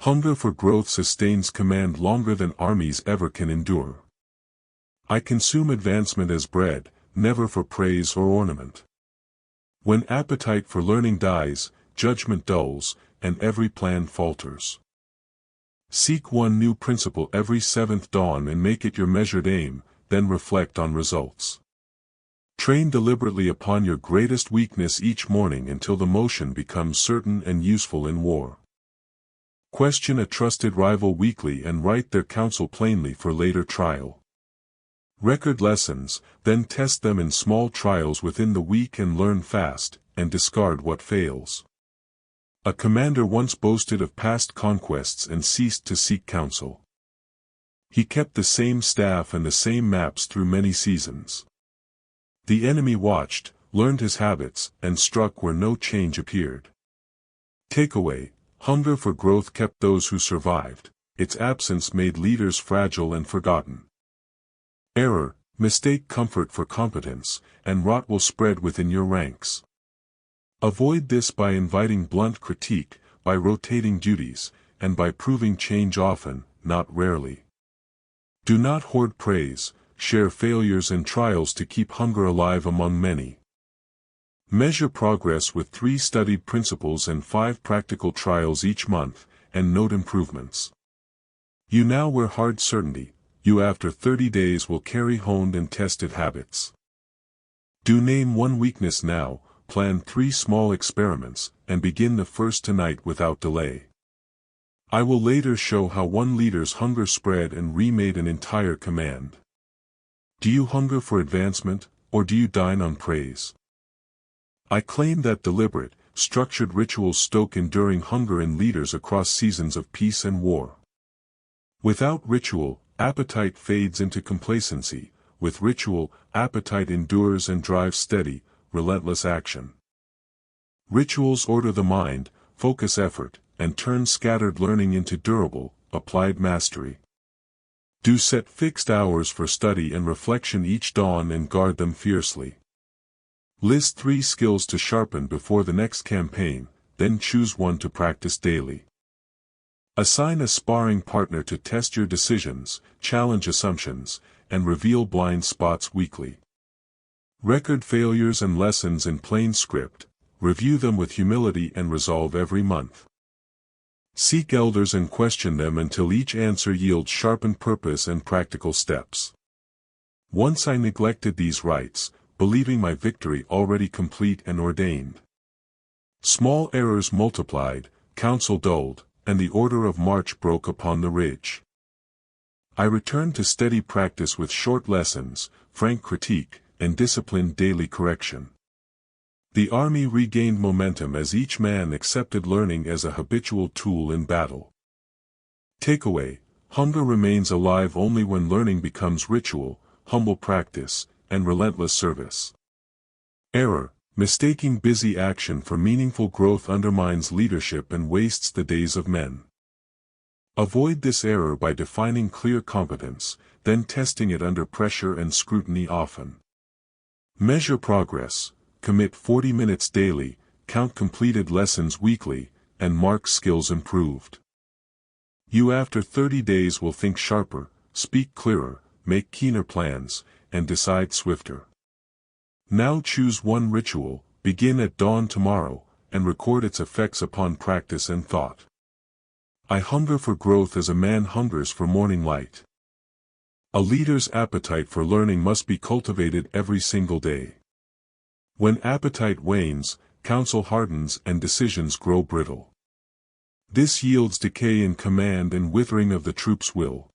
Hunger for growth sustains command longer than armies ever can endure. I consume advancement as bread, never for praise or ornament. When appetite for learning dies, judgment dulls, and every plan falters. Seek one new principle every seventh dawn and make it your measured aim, then reflect on results. Train deliberately upon your greatest weakness each morning until the motion becomes certain and useful in war. Question a trusted rival weekly and write their counsel plainly for later trial. Record lessons, then test them in small trials within the week and learn fast, and discard what fails. A commander once boasted of past conquests and ceased to seek counsel. He kept the same staff and the same maps through many seasons. The enemy watched, learned his habits, and struck where no change appeared. Takeaway: hunger for growth kept those who survived, its absence made leaders fragile and forgotten. Error: mistake comfort for competence, and rot will spread within your ranks. Avoid this by inviting blunt critique, by rotating duties, and by proving change often, not rarely. Do not hoard praise, share failures and trials to keep hunger alive among many. Measure progress with 3 studied principles and 5 practical trials each month, and note improvements. You now wear hard certainty, you after 30 days will carry honed and tested habits. Do name one weakness now, plan 3 small experiments, and begin the first tonight without delay. I will later show how one leader's hunger spread and remade an entire command. Do you hunger for advancement, or do you dine on praise? I claim that deliberate, structured rituals stoke enduring hunger in leaders across seasons of peace and war. Without ritual, appetite fades into complacency. With ritual, appetite endures and drives steady, relentless action. Rituals order the mind, focus effort, and turn scattered learning into durable, applied mastery. Do set fixed hours for study and reflection each dawn and guard them fiercely. List 3 skills to sharpen before the next campaign, then choose one to practice daily. Assign a sparring partner to test your decisions, challenge assumptions, and reveal blind spots weekly. Record failures and lessons in plain script, review them with humility and resolve every month. Seek elders and question them until each answer yields sharpened purpose and practical steps. Once I neglected these rites, believing my victory already complete and ordained. Small errors multiplied, counsel dulled, and the order of march broke upon the ridge. I returned to steady practice with short lessons, frank critique, and disciplined daily correction. The army regained momentum as each man accepted learning as a habitual tool in battle. Takeaway: hunger remains alive only when learning becomes ritual, humble practice, and relentless service. Error: mistaking busy action for meaningful growth undermines leadership and wastes the days of men. Avoid this error by defining clear competence, then testing it under pressure and scrutiny often. Measure progress. Commit 40 minutes daily, count completed lessons weekly, and mark skills improved. You after 30 days will think sharper, speak clearer, make keener plans, and decide swifter. Now choose one ritual, begin at dawn tomorrow, and record its effects upon practice and thought. I hunger for growth as a man hungers for morning light. A leader's appetite for learning must be cultivated every single day. When appetite wanes, counsel hardens and decisions grow brittle. This yields decay in command and withering of the troops' will.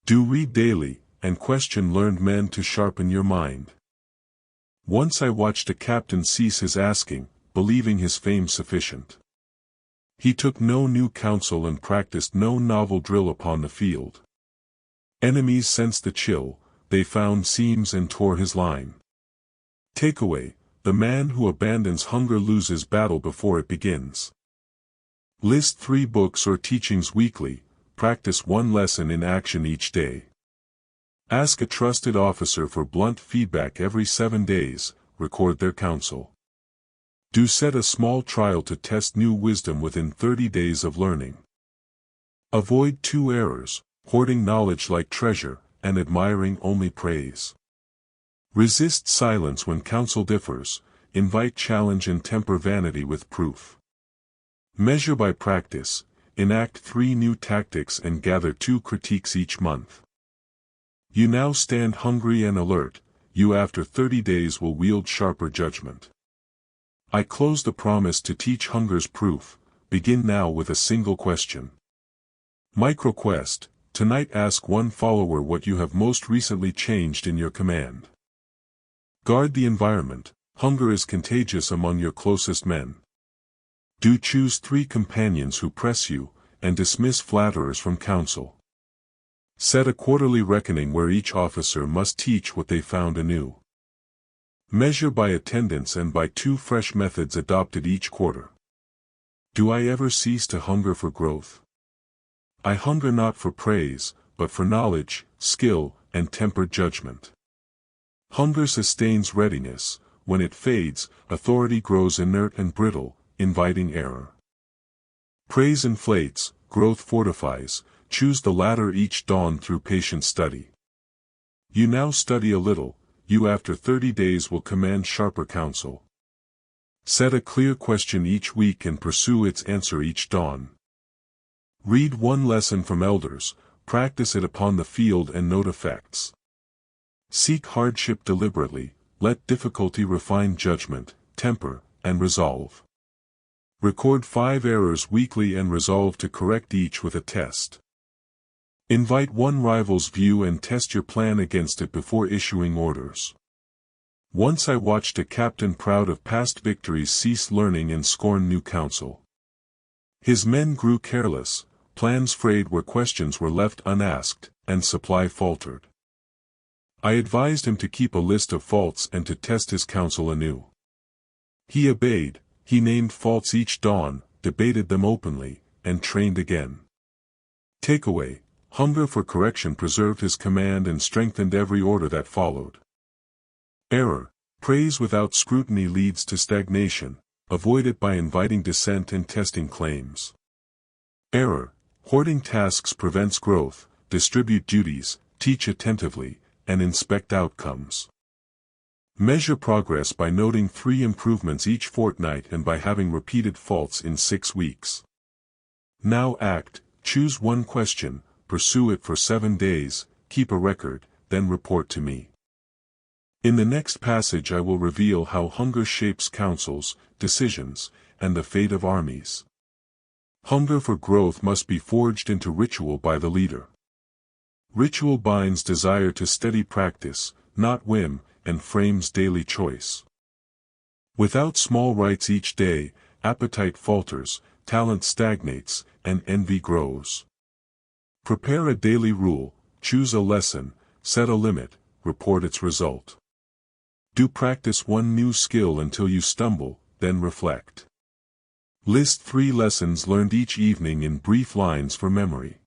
Do read daily, and question learned men to sharpen your mind. Once I watched a captain cease his asking, believing his fame sufficient. He took no new counsel and practiced no novel drill upon the field. Enemies sensed the chill, they found seams and tore his line. Takeaway: the man who abandons hunger loses battle before it begins. List 3 books or teachings weekly, practice 1 lesson in action each day. Ask a trusted officer for blunt feedback every 7 days, record their counsel. Do set a small trial to test new wisdom within 30 days of learning. Avoid two errors: hoarding knowledge like treasure, and admiring only praise. Resist silence when counsel differs, invite challenge and temper vanity with proof. Measure by practice, enact 3 new tactics and gather 2 critiques each month. You now stand hungry and alert, you after 30 days will wield sharper judgment. I close the promise to teach hunger's proof, begin now with a single question. MicroQuest, tonight ask one follower what you have most recently changed in your command. Guard the environment, hunger is contagious among your closest men. Do choose 3 companions who press you, and dismiss flatterers from counsel. Set a quarterly reckoning where each officer must teach what they found anew. Measure by attendance and by 2 fresh methods adopted each quarter. Do I ever cease to hunger for growth? I hunger not for praise, but for knowledge, skill, and tempered judgment. Hunger sustains readiness; when it fades, authority grows inert and brittle, inviting error. Praise inflates, growth fortifies, choose the latter each dawn through patient study. You now study a little, you after 30 days will command sharper counsel. Set a clear question each week and pursue its answer each dawn. Read 1 lesson from elders, practice it upon the field and note effects. Seek hardship deliberately, let difficulty refine judgment, temper, and resolve. Record 5 errors weekly and resolve to correct each with a test. Invite 1 rival's view and test your plan against it before issuing orders. Once I watched a captain proud of past victories cease learning and scorn new counsel. His men grew careless, plans frayed where questions were left unasked, and supply faltered. I advised him to keep a list of faults and to test his counsel anew. He obeyed, he named faults each dawn, debated them openly, and trained again. Takeaway: hunger for correction preserved his command and strengthened every order that followed. Error: praise without scrutiny leads to stagnation, avoid it by inviting dissent and testing claims. Error: hoarding tasks prevents growth, distribute duties, teach attentively, and inspect outcomes. Measure progress by noting 3 improvements each fortnight and by having repeated faults in 6 weeks. Now act, choose 1 question, pursue it for 7 days, keep a record, then report to me. In the next passage I will reveal how hunger shapes counsels, decisions, and the fate of armies. Hunger for growth must be forged into ritual by the leader. Ritual binds desire to steady practice, not whim, and frames daily choice. Without small rites each day, appetite falters, talent stagnates, and envy grows. Prepare a daily rule, choose a lesson, set a limit, report its result. Do practice 1 new skill until you stumble, then reflect. List 3 lessons learned each evening in brief lines for memory.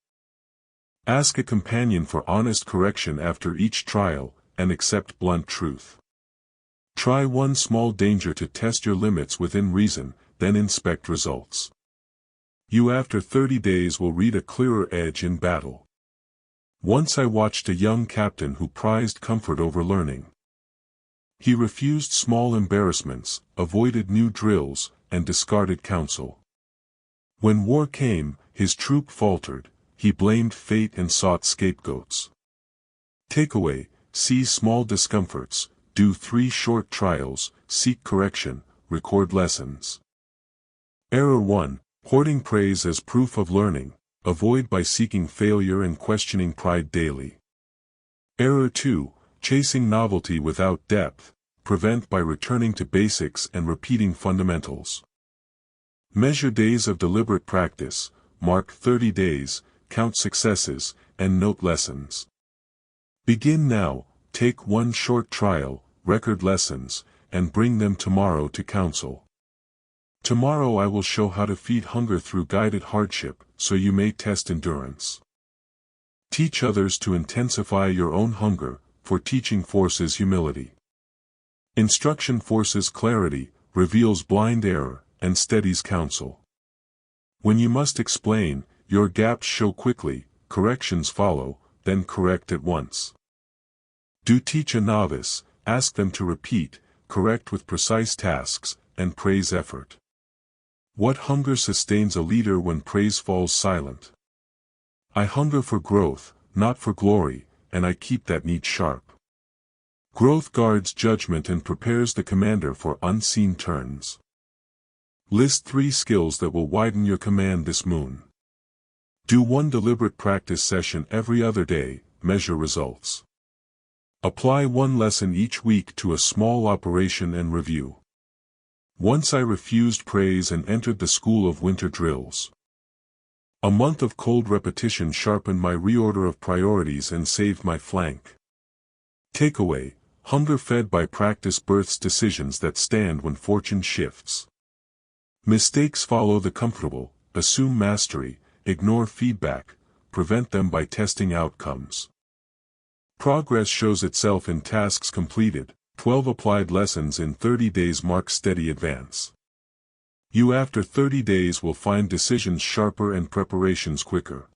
Ask a companion for honest correction after each trial, and accept blunt truth. Try 1 small danger to test your limits within reason, then inspect results. You after 30 days will read a clearer edge in battle. Once I watched a young captain who prized comfort over learning. He refused small embarrassments, avoided new drills, and discarded counsel. When war came, his troop faltered, he blamed fate and sought scapegoats. Takeaway: seize small discomforts, do 3 short trials, seek correction, record lessons. Error 1: hoarding praise as proof of learning, avoid by seeking failure and questioning pride daily. Error 2: chasing novelty without depth, prevent by returning to basics and repeating fundamentals. Measure days of deliberate practice, mark 30 days, count successes, and note lessons. Begin now, take 1 short trial, record lessons, and bring them tomorrow to counsel. Tomorrow I will show how to feed hunger through guided hardship, so you may test endurance. Teach others to intensify your own hunger, for teaching forces humility. Instruction forces clarity, reveals blind error, and steadies counsel. When you must explain, Your gaps show quickly, corrections follow, then correct at once. Do teach a novice, ask them to repeat, correct with precise tasks, and praise effort. What hunger sustains a leader when praise falls silent? I hunger for growth, not for glory, and I keep that meat sharp. Growth guards judgment and prepares the commander for unseen turns. List 3 skills that will widen your command this moon. Do 1 deliberate practice session every other day, measure results. Apply 1 lesson each week to a small operation and review. Once I refused praise and entered the school of winter drills. A month of cold repetition sharpened my reorder of priorities and saved my flank. Takeaway: hunger fed by practice births decisions that stand when fortune shifts. Mistakes follow the comfortable, assume mastery, ignore feedback, prevent them by testing outcomes. Progress shows itself in tasks completed. 12 applied lessons in 30 days mark steady advance. You after 30 days will find decisions sharper and preparations quicker.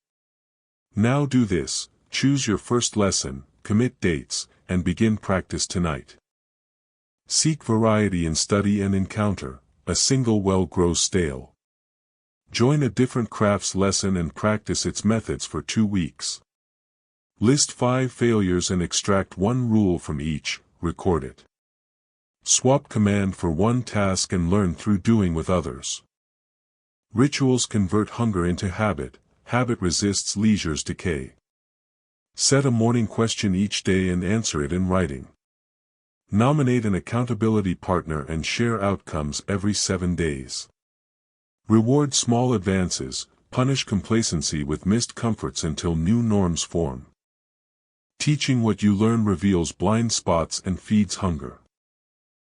Now do this: choose your first lesson, commit dates, and begin practice tonight. Seek variety in study and encounter. A single well grows stale. Join a different crafts lesson and practice its methods for 2 weeks. List 5 failures and extract 1 rule from each. Record it. Swap command for 1 task and learn through doing with others. Rituals convert hunger into habit. Habit resists leisure's decay. Set a morning question each day and answer it in writing. Nominate an accountability partner and share outcomes every 7 days. Reward small advances, punish complacency with missed comforts until new norms form. Teaching what you learn reveals blind spots and feeds hunger.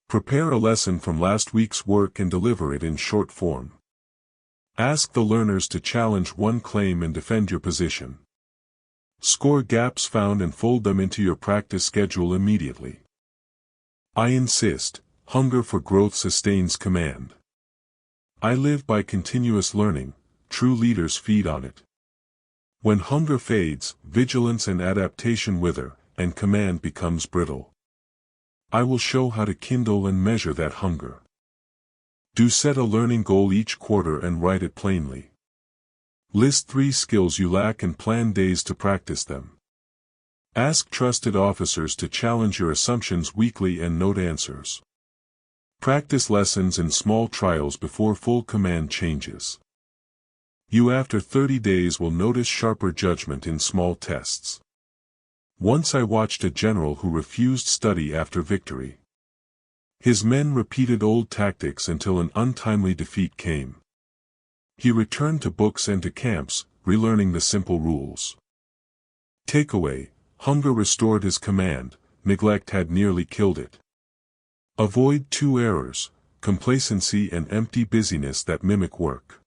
Prepare a lesson from last week's work and deliver it in short form. Ask the learners to challenge 1 claim and defend your position. Score gaps found and fold them into your practice schedule immediately. I insist: hunger for growth sustains command. I live by continuous learning. True leaders feed on it. When hunger fades, vigilance and adaptation wither, and command becomes brittle. I will show how to kindle and measure that hunger. Do set a learning goal each quarter and write it plainly. List 3 skills you lack and plan days to practice them. Ask trusted officers to challenge your assumptions weekly and note answers. Practice lessons in small trials before full command changes. You after 30 days will notice sharper judgment in small tests. Once I watched a general who refused study after victory. His men repeated old tactics until an untimely defeat came. He returned to books and to camps, relearning the simple rules. Takeaway: hunger restored his command, neglect had nearly killed it. Avoid 2 errors: complacency and empty busyness that mimic work.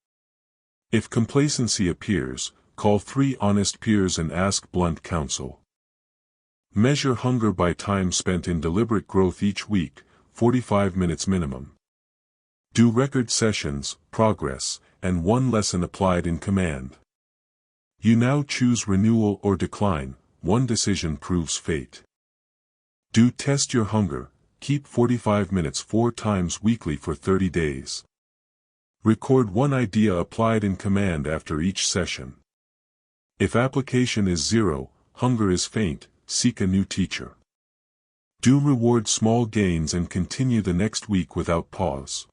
If complacency appears, call 3 honest peers and ask blunt counsel. Measure hunger by time spent in deliberate growth each week, 45 minutes minimum. Do record sessions, progress, and 1 lesson applied in command. You now choose renewal or decline. 1 decision proves fate. Do test your hunger. Keep 45 minutes 4 times weekly for 30 days. Record 1 idea applied in command after each session. If application is 0, hunger is faint, seek a new teacher. Do reward small gains and continue the next week without pause.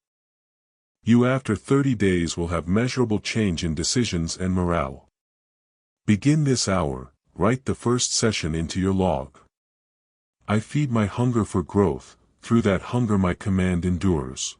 You after 30 days will have measurable change in decisions and morale. Begin this hour, write the first session into your log. I feed my hunger for growth, through that hunger my command endures.